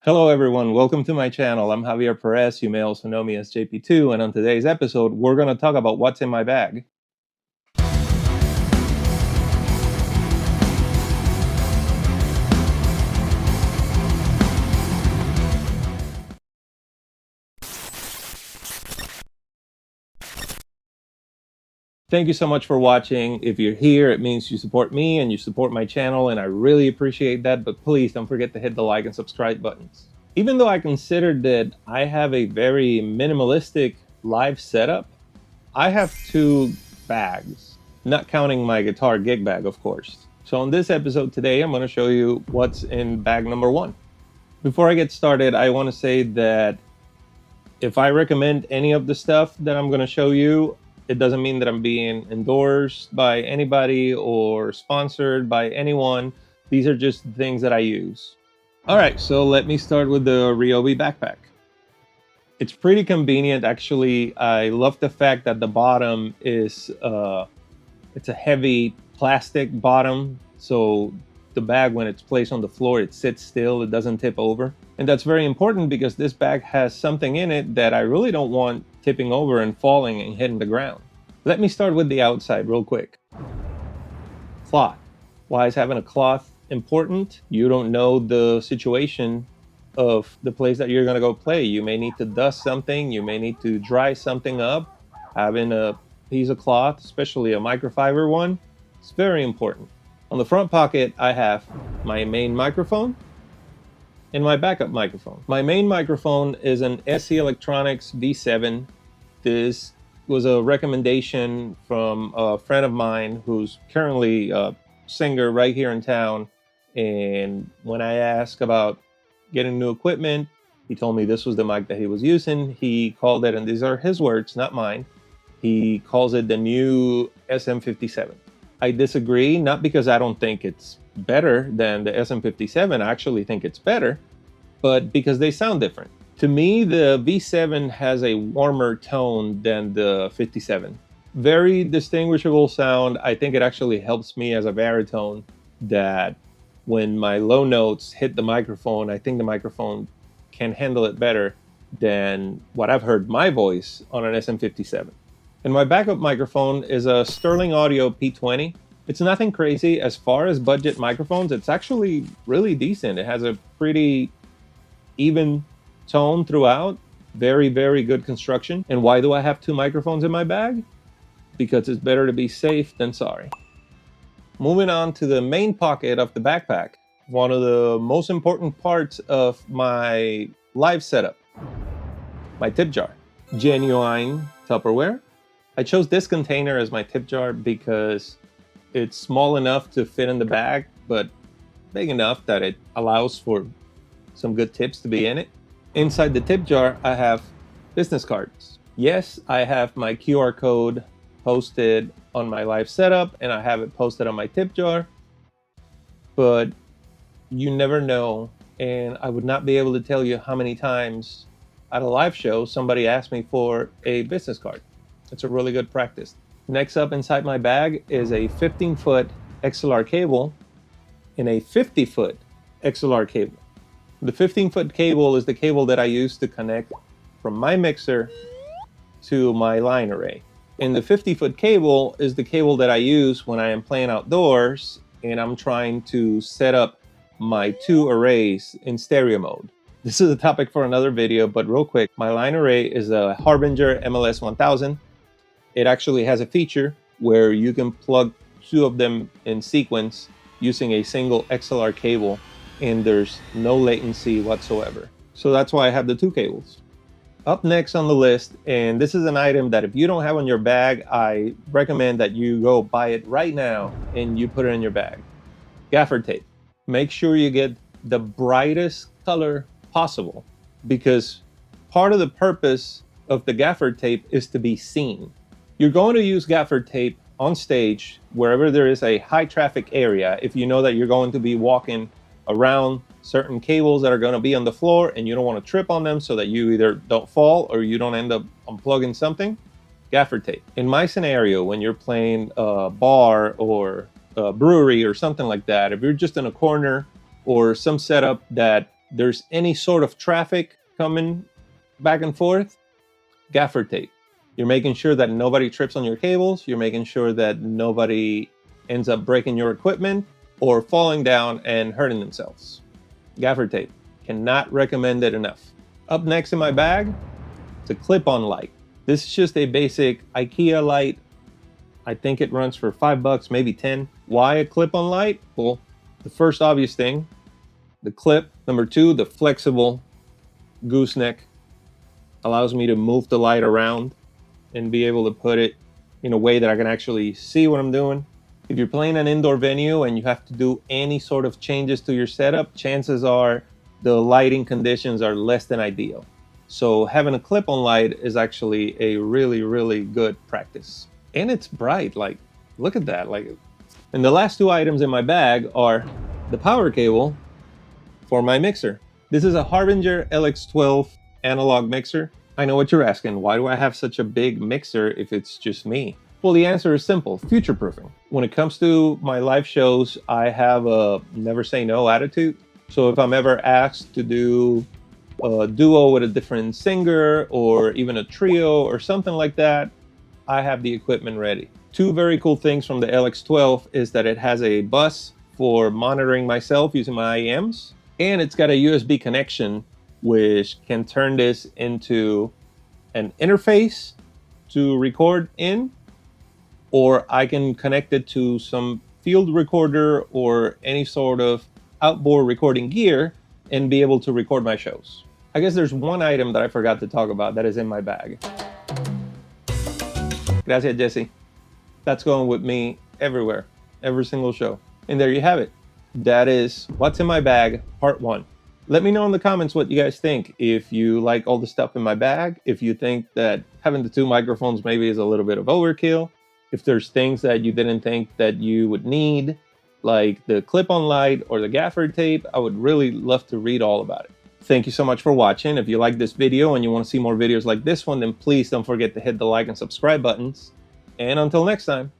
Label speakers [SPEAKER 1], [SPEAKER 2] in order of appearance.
[SPEAKER 1] Hello everyone, welcome to my channel. I'm Javier Perez, you may also know me as JP2, and on today's episode, we're going to talk about what's in my bag. Thank you so much for watching. If you're here, it means you support me and you support my channel, and I really appreciate that, but please don't forget to hit the like and subscribe buttons. Even though I consider that I have a very minimalistic live setup, I have two bags, not counting my guitar gig bag, of course. So in this episode today, I'm going to show you what's in bag number one. Before I get started, I want to say that if I recommend any of the stuff that I'm going to show you, it doesn't mean that I'm being endorsed by anybody or sponsored by anyone. These are just things that I use. All right, so let me start with the Ryobi backpack. It's pretty convenient, actually. I love the fact that the bottom is it's a heavy plastic bottom, so the bag, when it's placed on the floor, it sits still, it doesn't tip over. And that's very important because this bag has something in it that I really don't want tipping over and falling and hitting the ground. Let me start with the outside real quick. Cloth. Why is having a cloth important? You don't know the situation of the place that you're gonna go play. You may need to dust something, you may need to dry something up. Having a piece of cloth, especially a microfiber one, it's very important. On the front pocket, I have my main microphone and my backup microphone. My main microphone is an SE Electronics V7. This was a recommendation from a friend of mine who's currently a singer right here in town. And when I asked about getting new equipment, he told me this was the mic that he was using. He called it, and these are his words, not mine, he calls it the new SM57. I disagree, not because I don't think it's better than the SM57, I actually think it's better, but because they sound different. To me, the V7 has a warmer tone than the 57. Very distinguishable sound. I think it actually helps me as a baritone that when my low notes hit the microphone, I think the microphone can handle it better than what I've heard my voice on an SM57. And my backup microphone is a Sterling Audio P20. It's nothing crazy. As far as budget microphones, it's actually really decent. It has a pretty even tone throughout. Very, very good construction. And why do I have two microphones in my bag? Because it's better to be safe than sorry. Moving on to the main pocket of the backpack. One of the most important parts of my live setup. My tip jar. Genuine Tupperware. I chose this container as my tip jar because it's small enough to fit in the bag, but big enough that it allows for some good tips to be in it. Inside the tip jar, I have business cards. Yes, I have my QR code posted on my live setup, and I have it posted on my tip jar, but you never know, and I would not be able to tell you how many times at a live show somebody asked me for a business card. It's a really good practice. Next up inside my bag is a 15-foot XLR cable and a 50-foot XLR cable. The 15-foot cable is the cable that I use to connect from my mixer to my line array. And the 50-foot cable is the cable that I use when I am playing outdoors and I'm trying to set up my two arrays in stereo mode. This is a topic for another video, but real quick, my line array is a Harbinger MLS 1000. It actually has a feature where you can plug two of them in sequence using a single XLR cable, and there's no latency whatsoever. So that's why I have the two cables. Up next on the list, and this is an item that if you don't have on your bag, I recommend that you go buy it right now and you put it in your bag. Gaffer tape. Make sure you get the brightest color possible, because part of the purpose of the gaffer tape is to be seen. You're going to use gaffer tape on stage wherever there is a high traffic area. If you know that you're going to be walking around certain cables that are going to be on the floor and you don't want to trip on them so that you either don't fall or you don't end up unplugging something, gaffer tape. In my scenario, when you're playing a bar or a brewery or something like that, if you're just in a corner or some setup that there's any sort of traffic coming back and forth, gaffer tape. You're making sure that nobody trips on your cables. You're making sure that nobody ends up breaking your equipment or falling down and hurting themselves. Gaffer tape. Cannot recommend it enough. Up next in my bag, it's a clip-on light. This is just a basic IKEA light. I think it runs for $5, maybe 10. Why a clip-on light? Well, the first obvious thing, the clip. Number two, the flexible gooseneck allows me to move the light around and be able to put it in a way that I can actually see what I'm doing. If you're playing an indoor venue and you have to do any sort of changes to your setup, chances are the lighting conditions are less than ideal. So having a clip-on light is actually a really, really good practice. And it's bright, like, look at that. And the last two items in my bag are the power cable for my mixer. This is a Harbinger LX12 analog mixer. I know what you're asking, why do I have such a big mixer if it's just me? Well, the answer is simple, future-proofing. When it comes to my live shows, I have a never say no attitude. So if I'm ever asked to do a duo with a different singer or even a trio or something like that, I have the equipment ready. Two very cool things from the LX12 is that it has a bus for monitoring myself using my IEMs, and it's got a USB connection which can turn this into an interface to record in, or I can connect it to some field recorder or any sort of outboard recording gear and be able to record my shows. I guess there's one item that I forgot to talk about that is in my bag. Gracias, Jesse. That's going with me everywhere, every single show. And there you have it. That is What's in My Bag, Part 1. Let me know in the comments what you guys think. If you like all the stuff in my bag, if you think that having the two microphones maybe is a little bit of overkill, if there's things that you didn't think that you would need, like the clip-on light or the gaffer tape, I would really love to read all about it. Thank you so much for watching. If you like this video and you want to see more videos like this one, then please don't forget to hit the like and subscribe buttons. And until next time.